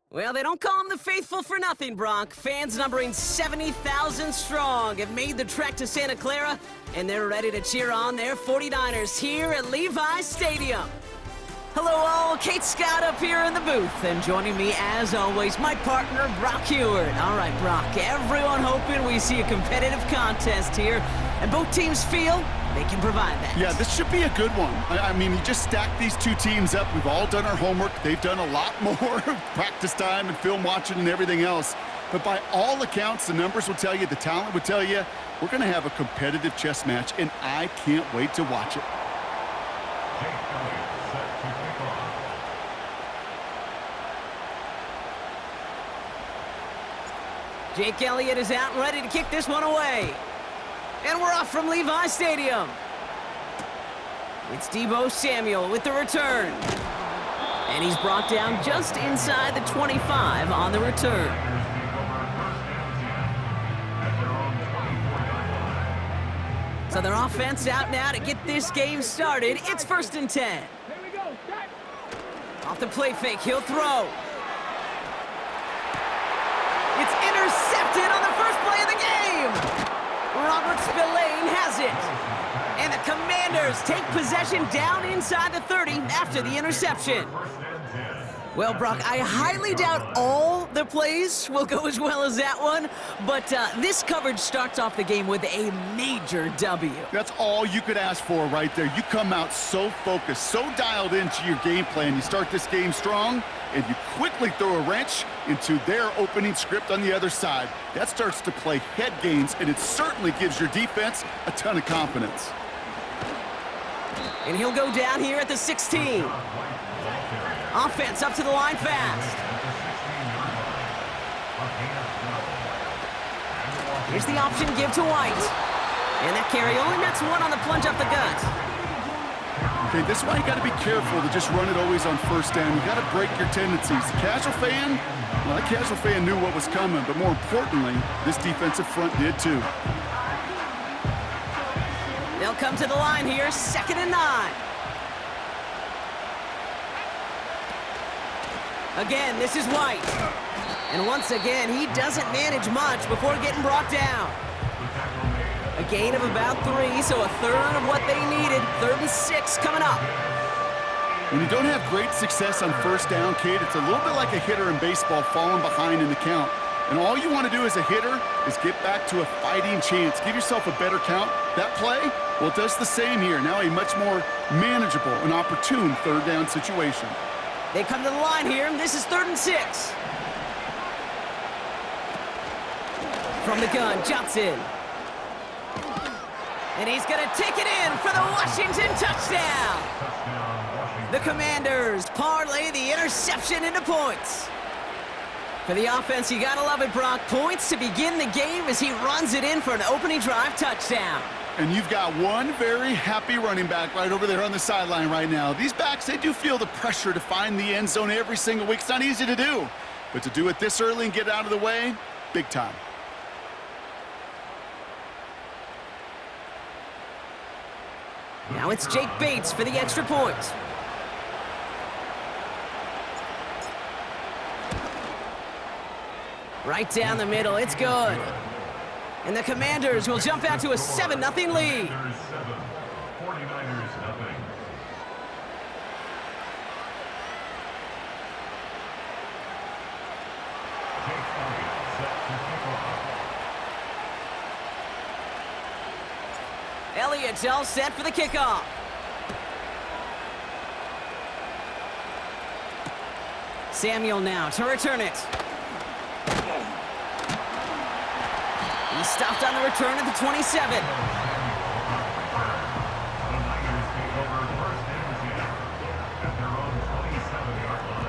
Well, they don't call them the faithful for nothing, Brock. Fans numbering 70,000 strong have made the trek to Santa Clara, and they're ready to cheer on their 49ers here at Levi's Stadium. Hello all, Kate Scott up here in the booth, and joining me as always, my partner, Brock Huard. All right, Brock, everyone hoping we see a competitive contest here, and both teams feel they can provide that. Yeah, this should be a good one. I mean, you just stack these two teams up. We've all done our homework. They've done a lot more practice time and film watching and everything else. But by all accounts, the numbers will tell you, the talent would tell you, we're going to have a competitive chess match, and I can't wait to watch it. Jake Elliott is out and ready to kick this one away. And we're off from Levi's Stadium. It's Deebo Samuel with the return. And he's brought down just inside the 25 on the return. So their offense out now to get this game started. It's 1st and 10. Off the play fake, he'll throw. It's intercepted on the first play of the game. Robert Spillane has it. And the Commanders take possession down inside the 30 after the interception. Well, Brock, I highly doubt all the plays will go as well as that one, but this coverage starts off the game with a major W. That's all you could ask for right there. You come out so focused, so dialed into your game plan. You start this game strong, and you quickly throw a wrench into their opening script on the other side. That starts to play head games, and it certainly gives your defense a ton of confidence. And he'll go down here at the 16. Offense up to the line fast. Here's the option give to White. And that carry only nets one on the plunge up the gut. Okay, this is why you got to be careful to just run it always on first down. You got to break your tendencies. The casual fan, well, that casual fan knew what was coming, but more importantly, this defensive front did too. They'll come to the line here, 2nd and 9. Again, this is White. And once again, he doesn't manage much before getting brought down. A gain of about 3, so a third of what they needed. 3rd and 6 coming up. When you don't have great success on first down, Kate, it's a little bit like a hitter in baseball falling behind in the count. And all you want to do as a hitter is get back to a fighting chance. Give yourself a better count. That play, well, it does the same here. Now a much more manageable and opportune 3rd down situation. They come to the line here, and this is 3rd and 6. From the gun, Johnson. And he's going to take it in for the Washington touchdown. The Commanders parlay the interception into points. For the offense, you got to love it, Brock. Points to begin the game as he runs it in for an opening drive touchdown. And you've got one very happy running back right over there on the sideline right now. These backs, they do feel the pressure to find the end zone every single week. It's not easy to do, but to do it this early and get out of the way, big time. Now it's Jake Bates for the extra point. Right down the middle, it's good. And the Commanders will jump out to a 7-0 lead. Elliott's all set for the kickoff. Samuel now to return it. He stopped on the return at the 27.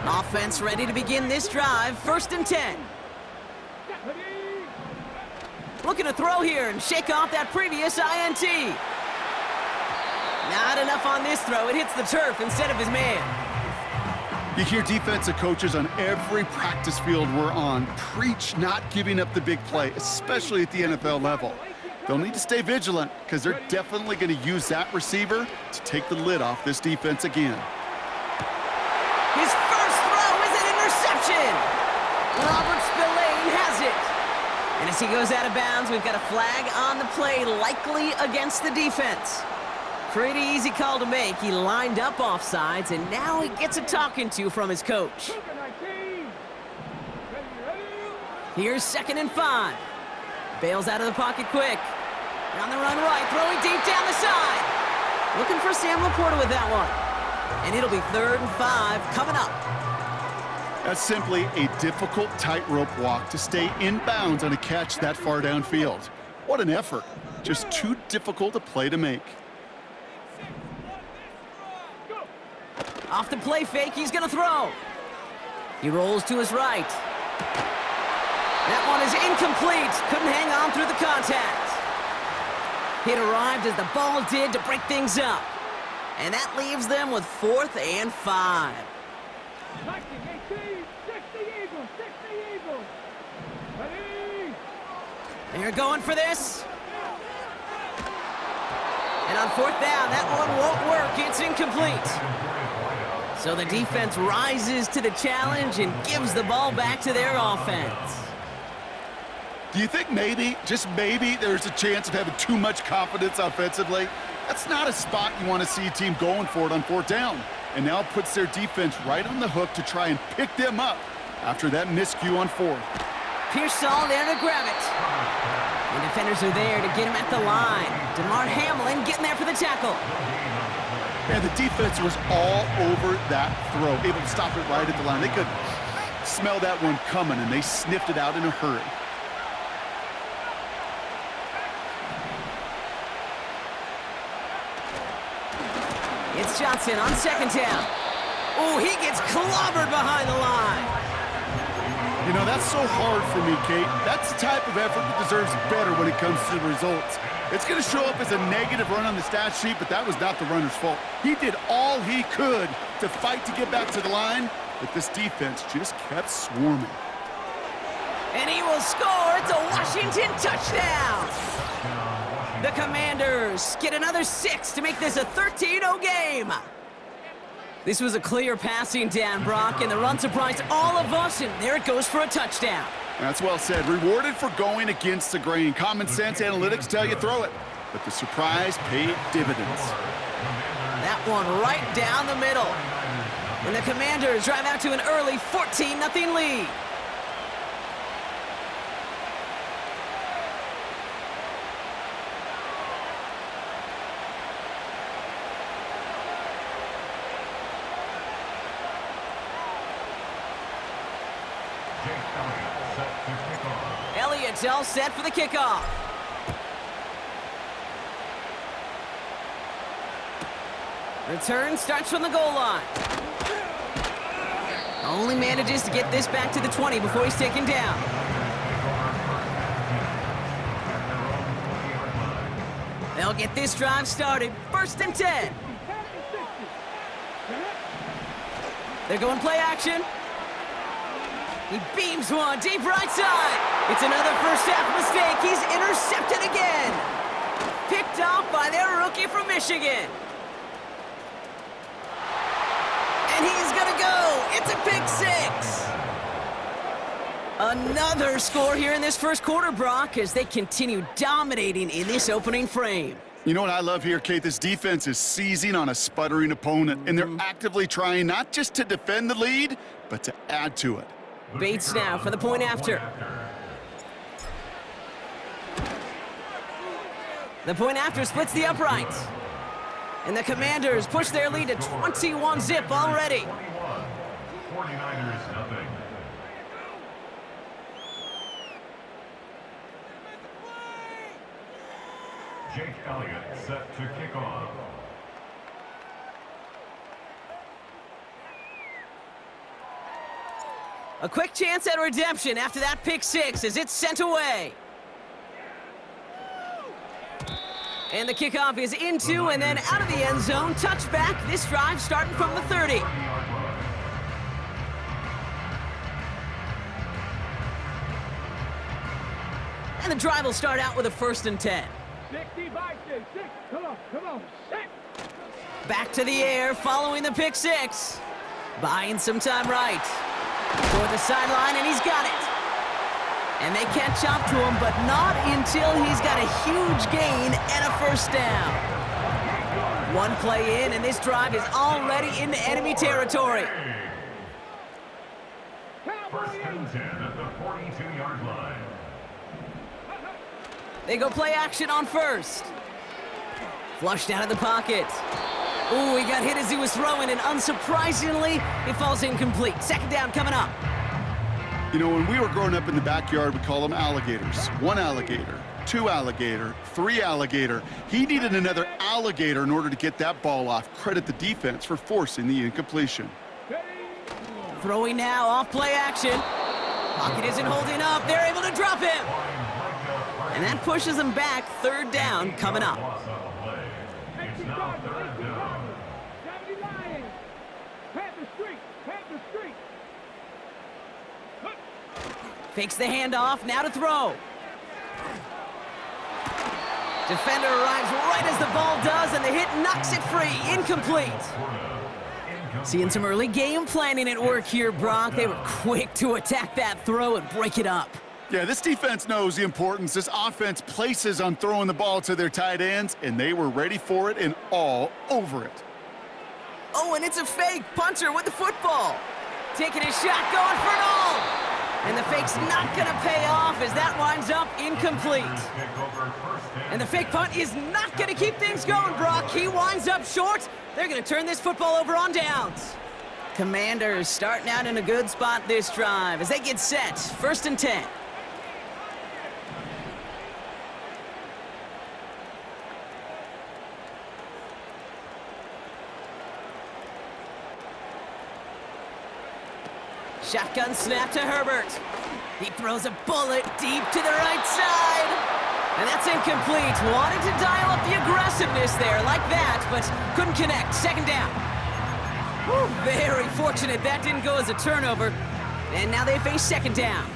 Offense ready to begin this drive. 1st and 10. Looking to throw here and shake off that previous INT. Not enough on this throw. It hits the turf instead of his man. You hear defensive coaches on every practice field we're on preach not giving up the big play, especially at the NFL level. They'll need to stay vigilant because they're definitely going to use that receiver to take the lid off this defense again. His first throw is an interception. Robert Spillane has it. And as he goes out of bounds, we've got a flag on the play, likely against the defense. Pretty easy call to make. He lined up offsides, and now he gets a talking to from his coach. Here's 2nd and 5. Bails out of the pocket quick. On the run right, throwing deep down the side. Looking for Sam Laporta with that one. And it'll be 3rd and 5 coming up. That's simply a difficult tightrope walk to stay in bounds on a catch that far downfield. What an effort. Just too difficult a play to make. Off the play fake, he's gonna throw. He rolls to his right. That one is incomplete. Couldn't hang on through the contact. It arrived as the ball did to break things up. And that leaves them with 4th and 5. They're going for this. And on 4th down, that one won't work. It's incomplete. So the defense rises to the challenge and gives the ball back to their offense. Do you think maybe, just maybe, there's a chance of having too much confidence offensively? That's not a spot you want to see a team going for it on 4th down. And now it puts their defense right on the hook to try and pick them up after that miscue on 4th. Pearsall there to grab it. The defenders are there to get him at the line. DeMar Hamlin getting there for the tackle. And the defense was all over that throw, able to stop it right at the line. They could smell that one coming, and they sniffed it out in a hurry. It's Johnson on 2nd down. Oh, he gets clobbered behind the line. You know, that's so hard for me, Kate. That's the type of effort that deserves better when it comes to the results. It's going to show up as a negative run on the stat sheet, but that was not the runner's fault. He did all he could to fight to get back to the line, but this defense just kept swarming. And he will score. It's a Washington touchdown. The Commanders get another 6 to make this a 13-0 game. This was a clear passing down, Brock, and the run surprised all of us, and there it goes for a touchdown. That's well said. Rewarded for going against the grain. Common sense analytics tell you throw it, but the surprise paid dividends. That one right down the middle. And the Commanders drive out to an early 14-0 lead. Elliott's all set for the kickoff. Return starts from the goal line. Only manages to get this back to the 20 before he's taken down. They'll get this drive started. 1st and 10. They're going play action. He beams one deep right side. It's another first half mistake. He's intercepted again. Picked off by their rookie from Michigan. And he's gonna go. It's a pick 6. Another score here in this first quarter, Brock, as they continue dominating in this opening frame. You know what I love here, Kate? This defense is seizing on a sputtering opponent, and they're actively trying not just to defend the lead, but to add to it. Bates now for the point after. The point after splits the uprights. And the Commanders push their lead to 21-zip already. 49ers nothing. Jake Elliott set to kick off. A quick chance at redemption after that pick 6 as it's sent away. And the kickoff is into and then out of the end zone. Touchback. This drive starting from the 30. And the drive will start out with a 1st and 10. 65, 6. Come on, 6. Back to the air following the pick 6. Buying some time right. Toward the sideline, and he's got it. And they catch up to him, but not until he's got a huge gain and a first down. One play in, and this drive is already into enemy territory. First and 10 at the 42-yard line. They go play action on first. Flushed out of the pocket. Ooh, he got hit as he was throwing, and unsurprisingly, it falls incomplete. Second down coming up. You know, when we were growing up in the backyard, we call them alligators. One alligator, two alligator, three alligator. He needed another alligator in order to get that ball off. Credit the defense for forcing the incompletion. Throwing now, off play action. Pocket isn't holding up. They're able to drop him. And that pushes them back. Third down coming up. It's now third down. 70 Lions. Panther Street. Panther Street. Fakes the handoff, now to throw. Defender arrives right as the ball does, and the hit knocks it free. Incomplete. Seeing some early game planning at work here, Brock. They were quick to attack that throw and break it up. Yeah, this defense knows the importance this offense places on throwing the ball to their tight ends, and they were ready for it and all over it. Oh, and it's a fake. Punter with the football. Taking a shot, going for it all. And the fake's not going to pay off as that winds up incomplete. And the fake punt is not going to keep things going, Brock. He winds up short. They're going to turn this football over on downs. Commanders starting out in a good spot this drive as they get set. First and 10. Shotgun snap to Herbert. He throws a bullet deep to the right side. And that's incomplete. Wanted to dial up the aggressiveness there like that, but couldn't connect. Second down. Whew, very fortunate that didn't go as a turnover. And now they face second down.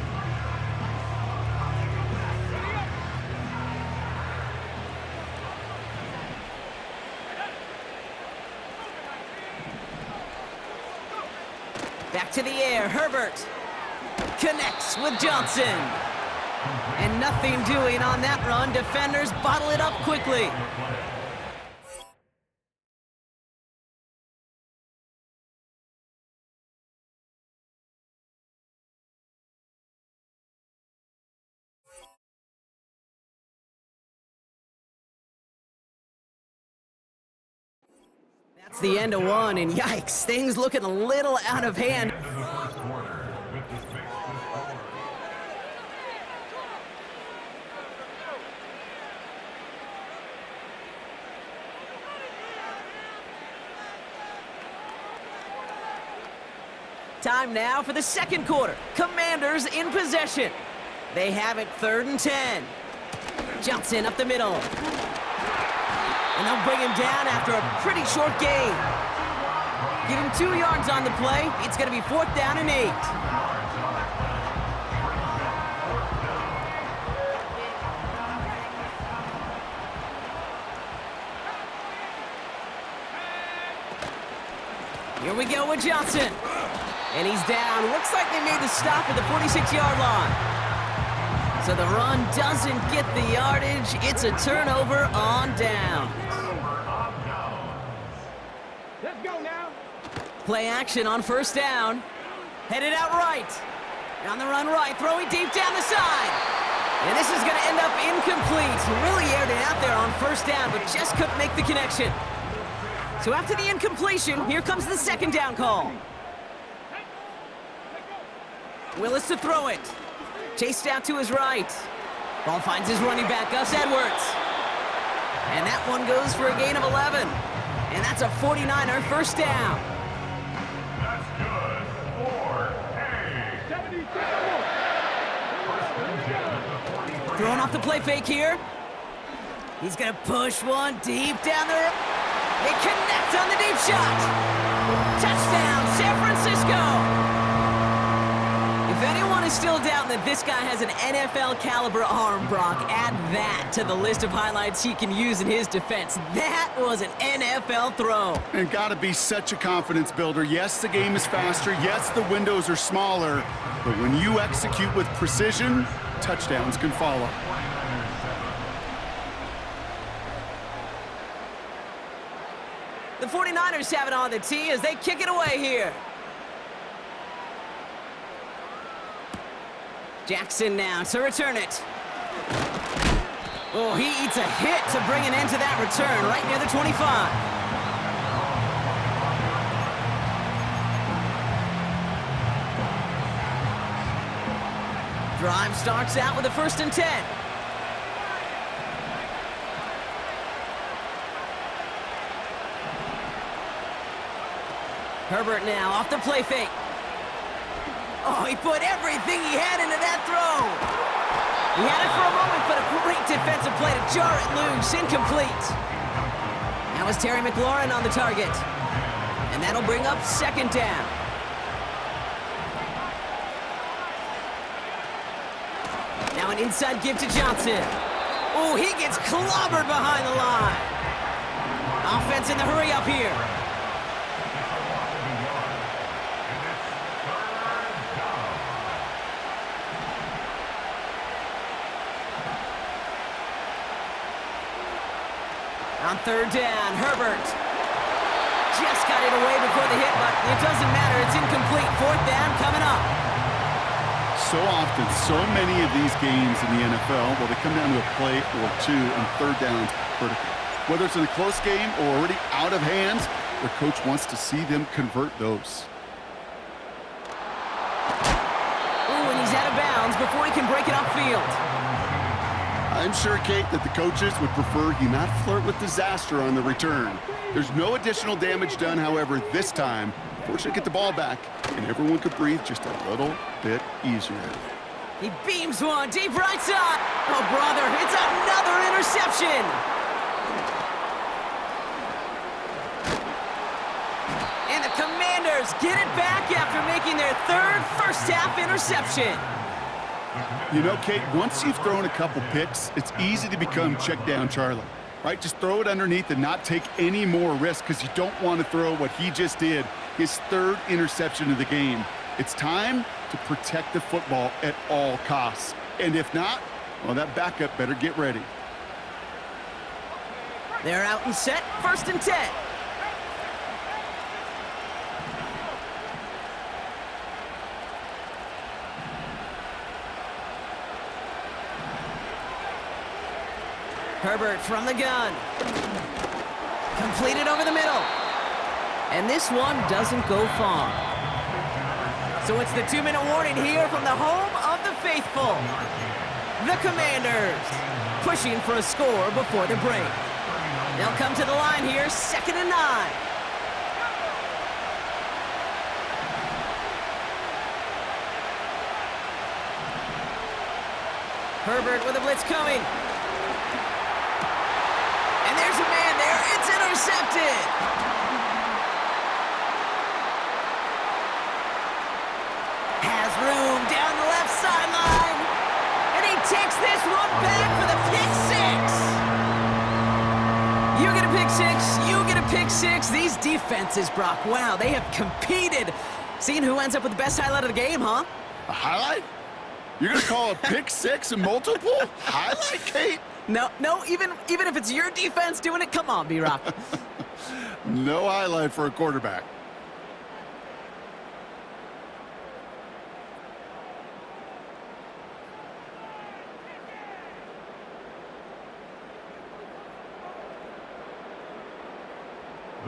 Back to the air, Herbert connects with Johnson. And nothing doing on that run. Defenders bottle it up quickly. That's the end of one, and yikes, things looking a little out of hand. End of the first quarter with the sixth score. Time now for the second quarter. Commanders in possession. They have it third and 10. Johnson up the middle. And they'll bring him down after a pretty short gain. Give him 2 yards on the play. It's going to be fourth down and 8. Here we go with Johnson. And he's down. Looks like they made the stop at the 46-yard line. So the run doesn't get the yardage. It's a turnover on down. Let's go now. Play action on first down. Headed out right. On the run right, throwing deep down the side. And this is going to end up incomplete. Really aired it out there on first down, but just couldn't make the connection. So after the incompletion, here comes the second down call. Willis to throw it. Chased out to his right. Ball finds his running back, Gus Edwards. And that one goes for a gain of 11. And that's a 49er first down. That's good for A. Throwing off the play fake here. He's going to push one deep down the road. They connect on the deep shot. Touchdown, San Francisco. If anyone is still doubting that this guy has an NFL caliber arm, Brock, add that to the list of highlights he can use in his defense. That was an NFL throw. And gotta be such a confidence builder. Yes, the game is faster. Yes, the windows are smaller. But when you execute with precision, touchdowns can follow. The 49ers have it on the tee as they kick it away here. Jackson now to return it. Oh, he eats a hit to bring an end to that return right near the 25. Drive starts out with a 1st and 10. Herbert now off the play fake. Oh, he put everything he had into that throw. He had it for a moment, but a great defensive play to jar it loose. Incomplete. Now is Terry McLaurin on the target. And that'll bring up 2nd down. Now an inside give to Johnson. Oh, he gets clobbered behind the line. Offense in the hurry up here. On 3rd down, Herbert just got it away before the hit, but it doesn't matter. It's incomplete. 4th down coming up. So often, so many of these games in the NFL, well, they come down to a play or two, and 3rd down's critical. Whether it's in a close game or already out of hands, their coach wants to see them convert those. Ooh, and he's out of bounds before he can break it upfield. I'm sure, Kate, that the coaches would prefer he not flirt with disaster on the return. There's no additional damage done, however, this time. Fortunately, get the ball back, and everyone could breathe just a little bit easier. He beams one deep right side. Oh, brother, it's another interception. And the Commanders get it back after making their 3rd first-half interception. You know, Kate, once you've thrown a couple picks, it's easy to become check down Charlie, right? Just throw it underneath and not take any more risk because you don't want to throw what he just did, his 3rd interception of the game. It's time to protect the football at all costs. And if not, well, that backup better get ready. They're out and set, 1st and 10. Herbert from the gun. Completed over the middle. And this one doesn't go far. So it's the 2-minute warning here from the home of the faithful. The Commanders pushing for a score before the break. They'll come to the line here, 2nd and 9. Herbert with a blitz coming. And there's a man there. It's intercepted. Has room down the left sideline. And he takes this one back for the pick 6. You get a pick 6. You get a pick 6. These defenses, Brock, wow, they have competed. Seeing who ends up with the best highlight of the game, huh? A highlight? You're going to call a pick 6 and multiple? Highlight, Kate? No, even if it's your defense doing it, come on, B-Rock. No highlight for a quarterback.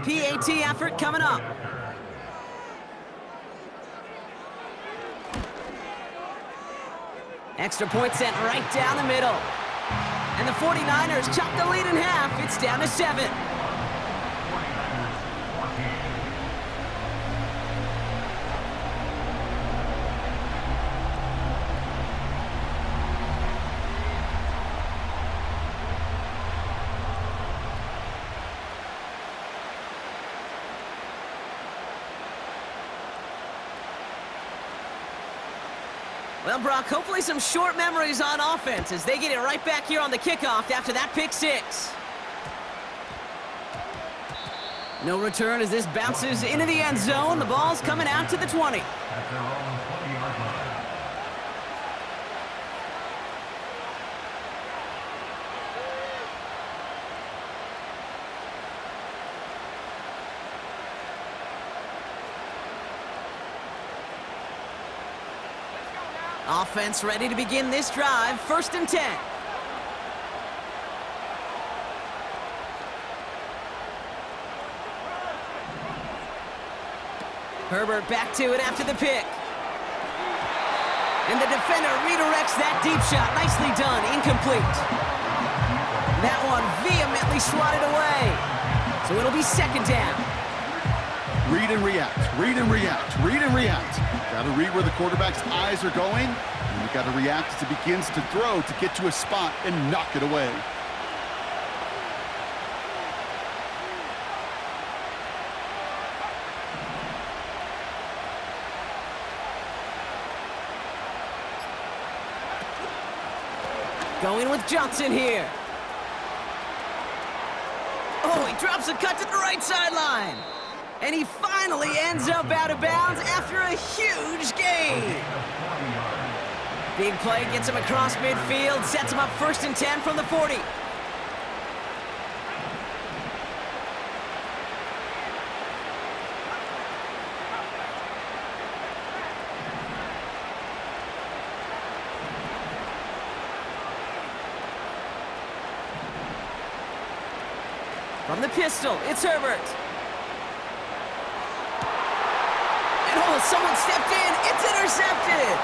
PAT effort coming up. Extra point sent right down the middle. And the 49ers chop the lead in half. It's down to 7. Well, Brock, hopefully some short memories on offense as they get it right back here on the kickoff after that pick six. No return as this bounces into the end zone. The ball's coming out to the 20. At their own 20-yard line. Offense ready to begin this drive. 1st and 10. Herbert back to it after the pick. And the defender redirects that deep shot. Nicely done. Incomplete. That one vehemently swatted away. So it'll be 2nd down. Read and react, read and react, read and react. Got to read where the quarterback's eyes are going, and you got to react as it begins to throw to get to a spot and knock it away. Going with Johnson here. Oh, he drops a cut to the right sideline. And he finally ends up out of bounds after a huge gain. Big play gets him across midfield, sets him up 1st and 10 from the 40. From the pistol, it's Herbert. And oh, someone stepped in. It's intercepted.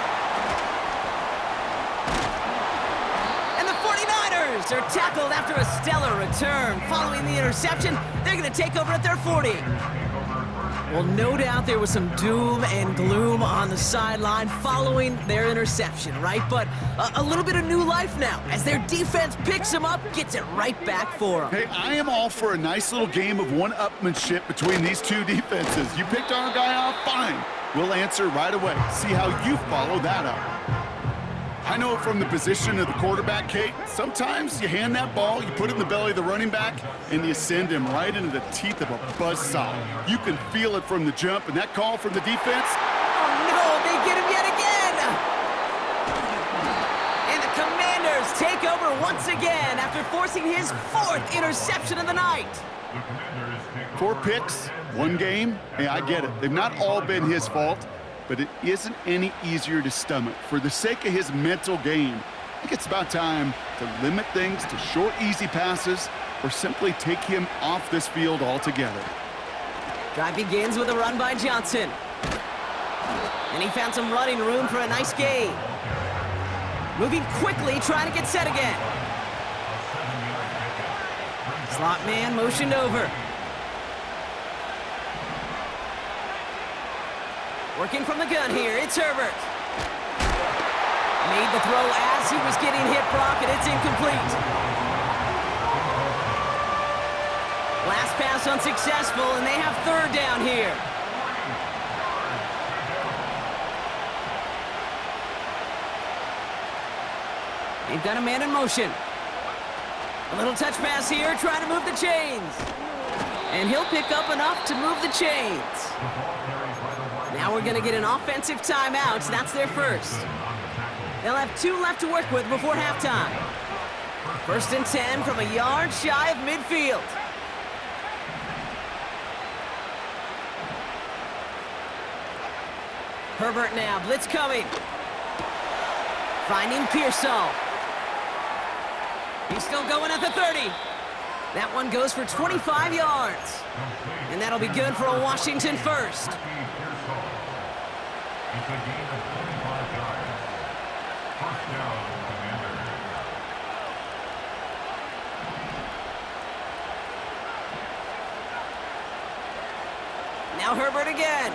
And the 49ers are tackled after a stellar return. Following the interception, they're going to take over at their 40. Well, no doubt there was some doom and gloom on the sideline following their interception, right? But a little bit of new life now as their defense picks them up, gets it right back for them. Hey, I am all for a nice little game of one-upmanship between these two defenses. You picked our guy off, fine. We'll answer right away. See how you follow that up. I know from the position of the quarterback, Kate, sometimes you hand that ball, you put it in the belly of the running back, and you send him right into the teeth of a buzzsaw. You can feel it from the jump, and that call from the defense. Oh no, they get him yet again! And the Commanders take over once again after forcing his 4th interception of the night. 4 picks, 1 game. Hey, I get it. They've not all been his fault, but it isn't any easier to stomach. For the sake of his mental game, I think it's about time to limit things to short, easy passes or simply take him off this field altogether. Drive begins with a run by Johnson. And he found some running room for a nice gain. Moving quickly, trying to get set again. Slot man motioned over. Working from the gun here, it's Herbert. Made the throw as he was getting hit, Brock, and it's incomplete. Last pass unsuccessful, and they have 3rd down here. They've got a man in motion. A little touch pass here, trying to move the chains. And he'll pick up enough to move the chains. Now we're going to get an offensive timeout. That's their first. They'll have 2 left to work with before halftime. 1st and 10 from a yard shy of midfield. Herbert now, blitz coming. Finding Pearsall. He's still going at the 30. That one goes for 25 yards. And that'll be good for a Washington first. It's a gain of 25 yards. 1st down, Commanders. Now Herbert again.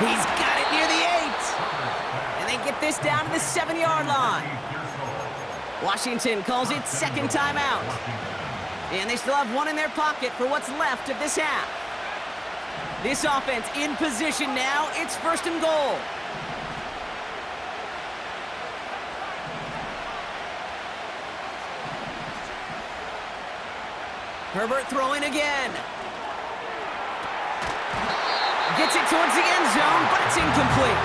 He's got it near the 8. And they get this down to the 7-yard line. Washington calls it 2nd timeout. And they still have 1 in their pocket for what's left of this half. This offense in position now. It's 1st and goal. Herbert throwing again. Gets it towards the end zone, but it's incomplete.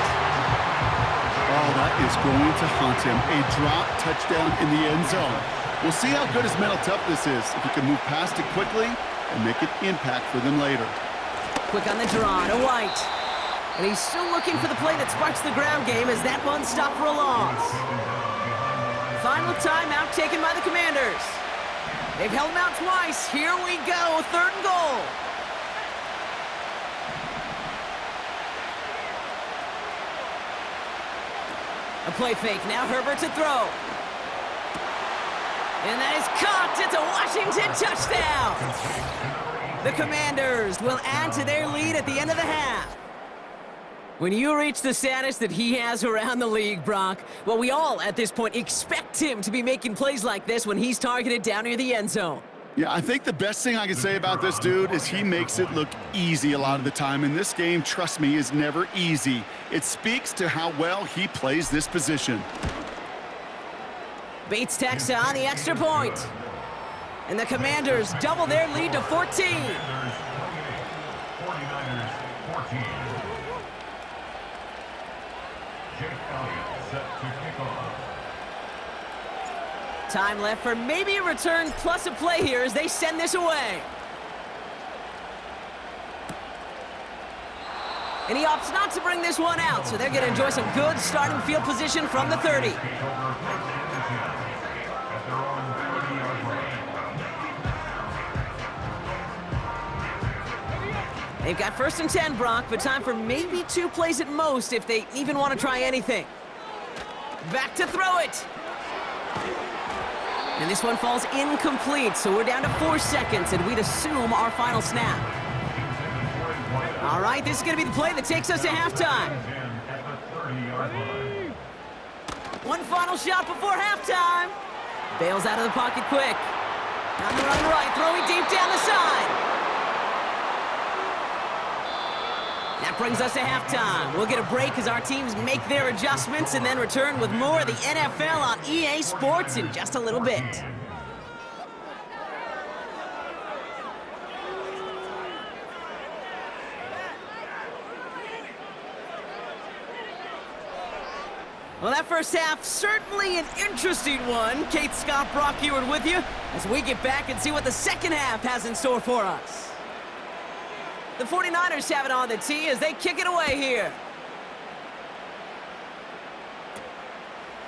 Oh, that is going to haunt him. A drop touchdown in the end zone. We'll see how good his mental toughness is, if he can move past it quickly and make an impact for them later. Quick on the draw to White. And he's still looking for the play that sparks the ground game as that one stopped for a loss. Final timeout taken by the Commanders. They've held him out twice. Here we go, 3rd and goal. A play fake, now Herbert to throw. And that is caught. It's a Washington touchdown. The Commanders will add to their lead at the end of the half. When you reach the status that he has around the league, Brock, well, we all at this point expect him to be making plays like this when he's targeted down near the end zone. Yeah, I think the best thing I can say about this dude is he makes it look easy a lot of the time. And this game, trust me, is never easy. It speaks to how well he plays this position. Bates tacks on the extra point. And the Commanders double their lead to 14. 49ers 14. Jake Elliott set to kick off. Time left for maybe a return plus a play here as they send this away. And he opts not to bring this one out, so they're going to enjoy some good starting field position from the 30. They've got 1st and 10, Brock, but time for maybe 2 plays at most if they even want to try anything. Back to throw it. And this one falls incomplete, so we're down to 4 seconds, and we'd assume our final snap. All right, this is going to be the play that takes us to halftime. One final shot before halftime. Bails out of the pocket quick. On the run right, throwing deep down the side. That brings us to halftime. We'll get a break as our teams make their adjustments and then return with more of the NFL on EA Sports in just a little bit. Well, that first half, certainly an interesting one. Kate Scott, Brock Eward with you as we get back and see what the second half has in store for us. The 49ers have it on the tee as they kick it away here.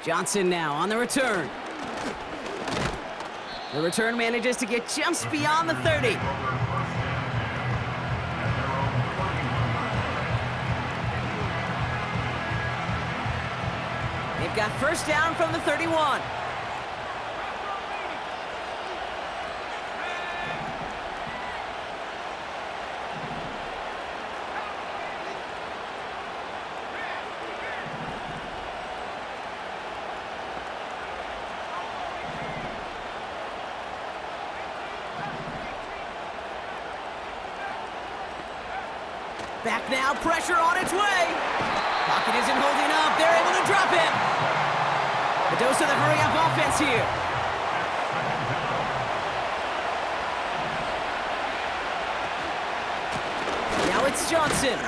Johnson now on the return. The return manages to get just beyond the 30. They've got 1st down from the 31. Back now, pressure on its way. Pocket isn't holding up. They're able to drop it. A dose of the hurry-up offense here. Now it's Johnson.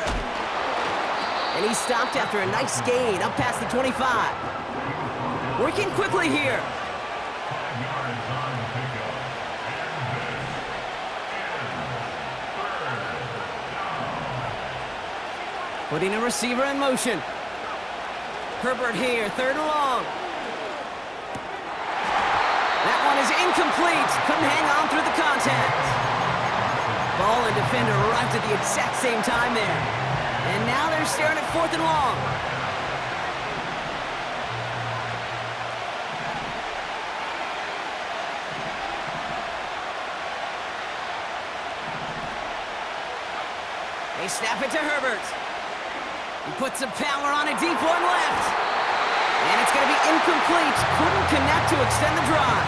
And he stopped after a nice gain up past the 25. Working quickly here. Putting a receiver in motion. Herbert here, 3rd and long. That one is incomplete. Couldn't hang on through the contact. Ball and defender arrived at the exact same time there. And now they're staring at 4th and long. They snap it to Herbert. He puts some power on a deep one left. And it's going to be incomplete. Couldn't connect to extend the drive.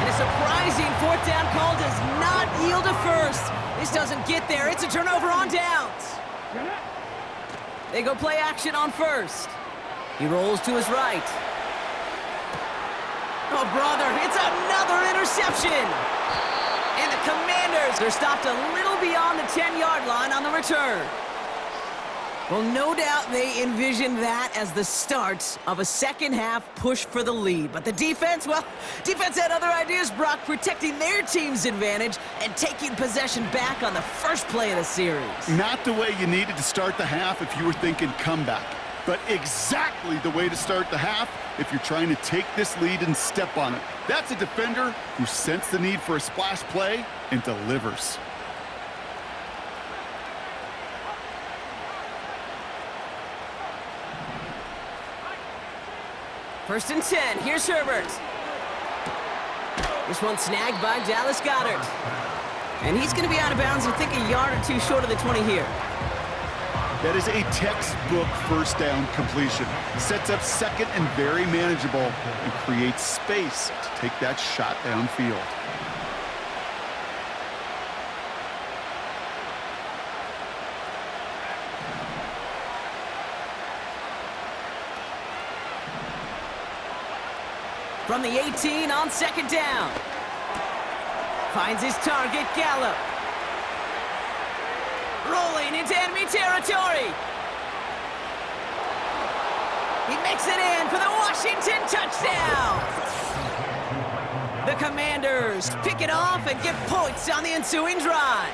And a surprising fourth down call does not yield a first. This doesn't get there. It's a turnover on downs. They go play action on first. He rolls to his right. Oh, brother, it's another interception. And the Commanders are stopped a little beyond the 10-yard line on the return. Well, no doubt they envisioned that as the start of a second-half push for the lead. But the defense, well, defense had other ideas, Brock, protecting their team's advantage and taking possession back on the first play of the series. Not the way you needed to start the half if you were thinking comeback, but exactly the way to start the half if you're trying to take this lead and step on it. That's a defender who sensed the need for a splash play and delivers. First and 10, here's Herbert. This one snagged by Dallas Goedert. And he's going to be out of bounds, I think, a yard or two short of the 20 here. That is a textbook first down completion. Sets up second and very manageable and creates space to take that shot downfield. From the 18 on second down. Finds his target, Gallup. Rolling into enemy territory. He makes it in for the Washington touchdown. The Commanders pick it off and get points on the ensuing drive.